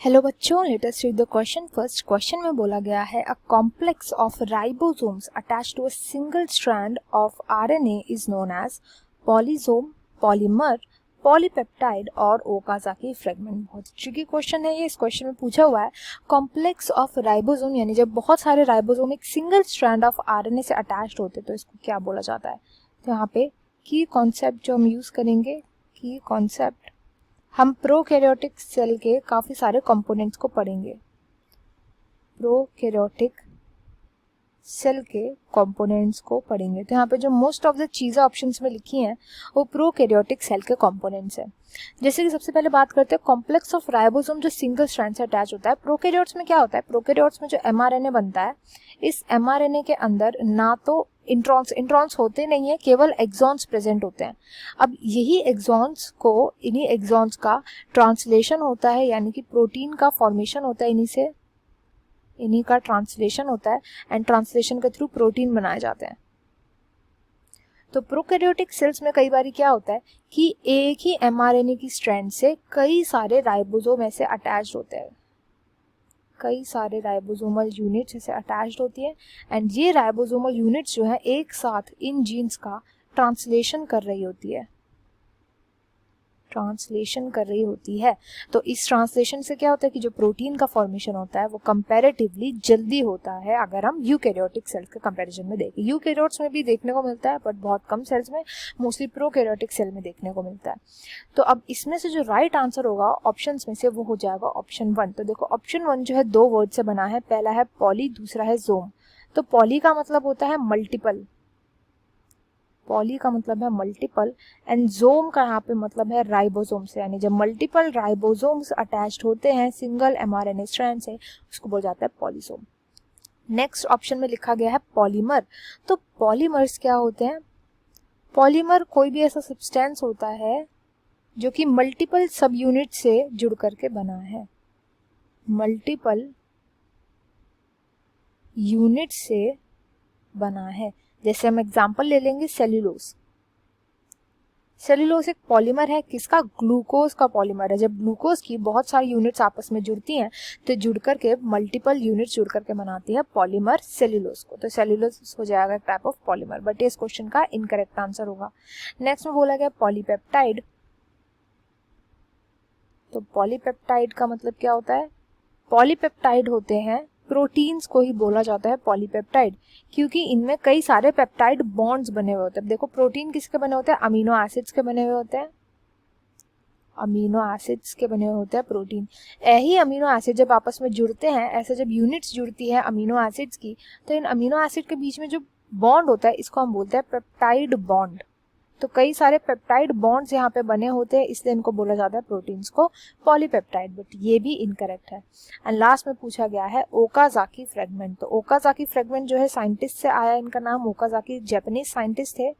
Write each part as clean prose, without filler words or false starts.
Hello बच्चों, let us read the question. First question में बोला गया है a complex of ribosomes attached to a single strand of RNA is known as polysome, polymer, polypeptide और Okazaki fragment. बहुत tricky question है ये। इस क्वेश्चन में पूछा हुआ है कॉम्प्लेक्स ऑफ राइबोसोम, यानी जब बहुत सारे राइबोसोम एक सिंगल स्ट्रैंड ऑफ आरएनए से अटैच्ड होते तो इसको क्या बोला जाता है। तो यहाँ पे की कॉन्सेप्ट जो हम यूज करेंगे, की कॉन्सेप्ट, हम प्रोकैरियोटिक सेल के काफ़ी सारे कंपोनेंट्स को पढ़ेंगे। प्रोकैरियोटिक सेल के कंपोनेंट्स को पढ़ेंगे। तो यहाँ पे जो मोस्ट ऑफ द चीज़ें ऑप्शंस में लिखी हैं वो प्रोकैरियोटिक सेल के कंपोनेंट्स हैं। जैसे कि सबसे पहले बात करते हैं कॉम्प्लेक्स ऑफ राइबोसोम जो सिंगल स्ट्रैंड से अटैच होता है। प्रोकैरियोट्स में क्या होता है, प्रोकैरियोट्स में जो एमआरएनए बनता है, इस एमआरएनए के अंदर ना तो इंट्रॉन्स होते नहीं है, केवल एक्सॉन्स प्रेजेंट होते हैं। अब यही एक्सॉन्स को, इन्हीं एक्सॉन्स का ट्रांसलेशन होता है, यानी कि प्रोटीन का फॉर्मेशन होता है, इन्हीं का ट्रांसलेशन होता है एंड ट्रांसलेशन के थ्रू प्रोटीन बनाए जाते हैं। तो प्रोकैरियोटिक सेल्स में कई बार क्या होता है कि एक ही एमआरएनए की स्ट्रैंड से कई सारे राइबोसोम ऐसे अटैच्ड होते हैं, कई सारे राइबोसोमल यूनिट्स ऐसे अटैच्ड होती है एंड ये राइबोसोमल यूनिट्स जो है एक साथ इन जीन्स का ट्रांसलेशन कर रही होती है, तो इस ट्रांसलेशन से क्या होता है कि जो प्रोटीन का फॉर्मेशन होता है वो कंपैरेटिवली जल्दी होता है अगर हम यूकैरियोटिक सेल्स के कंपैरिजन में देखें। यूकैरियोट्स में भी देखने को मिलता है बट बहुत कम सेल्स में, मोस्टली प्रोकैरियोटिक सेल में देखने को मिलता है। तो अब इसमें से जो राइट आंसर होगा ऑप्शंस में से वो हो जाएगा ऑप्शन 1। तो देखो ऑप्शन 1 जो है दो वर्ड से बना है, पहला है पॉली, दूसरा है जोम। तो पॉली का मतलब होता है मल्टीपल, पॉली का मतलब है मल्टीपल एंड जोम का यहाँ पे मतलब है राइबोसोम से, यानी जब मल्टीपल राइबोसोम्स अटैच्ड होते हैं सिंगल एमआरएनए स्ट्रैंड से उसको बोला जाता है पॉलीसोम। नेक्स्ट ऑप्शन में लिखा गया है पॉलीमर। तो पॉलीमर्स क्या होते हैं? पॉलीमर कोई भी ऐसा सब्सटेंस होता है जो कि मल्टीपल सब यूनिट से जुड़ करके बना है, मल्टीपल यूनिट से बना है। जैसे हम एग्जांपल ले लेंगे सेल्यूलोज। सेल्यूलोज एक पॉलीमर है, किसका? ग्लूकोज का पॉलीमर है। जब ग्लूकोज की बहुत सारी यूनिट्स आपस में जुड़ती हैं तो जुड़ करके मल्टीपल यूनिट्स जुड़ करके बनाती है पॉलीमर सेल्यूलोज को। तो सेल्यूलोज हो जाएगा एक टाइप ऑफ पॉलीमर, बट इस क्वेश्चन का इनकरेक्ट आंसर होगा। नेक्स्ट में बोला गया पॉलीपेप्टाइड। तो पॉलीपेप्टाइड का मतलब क्या होता है? पॉलीपेप्टाइड होते हैं, प्रोटीन्स को ही बोला जाता है पॉलीपेप्टाइड, क्योंकि इनमें कई सारे पेप्टाइड बॉन्ड्स बने हुए होते हैं। देखो प्रोटीन किसके बने होते हैं? अमीनो एसिड्स के बने हुए होते हैं, अमीनो एसिड्स के बने हुए होते हैं प्रोटीन। यही अमीनो एसिड जब आपस में जुड़ते हैं, ऐसे जब यूनिट्स जुड़ती है अमीनो एसिड्स की, तो इन अमीनो एसिड के बीच में जो बॉन्ड होता है इसको हम बोलते हैं पेप्टाइड बॉन्ड। तो कई सारे पेप्टाइड बॉन्ड्स यहाँ पे बने होते हैं, इसलिए इनको बोला जाता है प्रोटीन्स को पॉलीपेप्टाइड, बट ये भी इनकरेक्ट है। एंड लास्ट में पूछा गया है ओकाजाकी फ्रेगमेंट। तो ओकाजाकी फ्रेगमेंट जो है साइंटिस्ट से आया, इनका नाम ओकाजाकी, जापानीज साइंटिस्ट थे।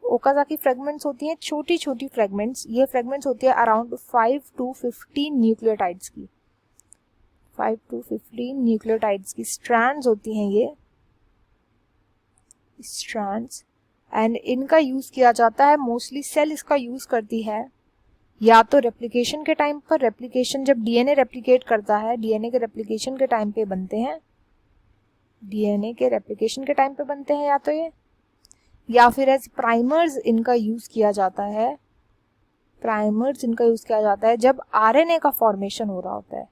ओकाजाकी फ्रेगमेंट्स होती हैं छोटी छोटी फ्रेगमेंट्स, ये फ्रेगमेंट्स होती है अराउंड 5 to 15 न्यूक्लियोटाइड्स की, 5 to 15 न्यूक्लियोटाइड्स की स्ट्रैंड्स होती हैं ये स्ट्रैंड्स, एंड इनका यूज किया जाता है, मोस्टली सेल इसका यूज करती है या तो रेप्लिकेशन के टाइम पर, रेप्लिकेशन जब डीएनए रेप्लिकेट करता है, डीएनए के रेप्लिकेशन के टाइम पे बनते हैं, डीएनए के रेप्लिकेशन के टाइम पे बनते हैं या तो ये, या फिर एज प्राइमर्स इनका यूज किया जाता है, प्राइमर्स इनका यूज किया जाता है जब आरएनए का फॉर्मेशन हो रहा होता है,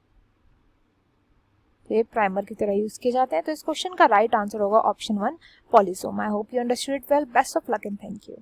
ये प्राइमर की तरह यूज किए जाते हैं। तो इस क्वेश्चन का राइट आंसर होगा option 1 polysome. I hope you understood it well. Best of luck and thank you.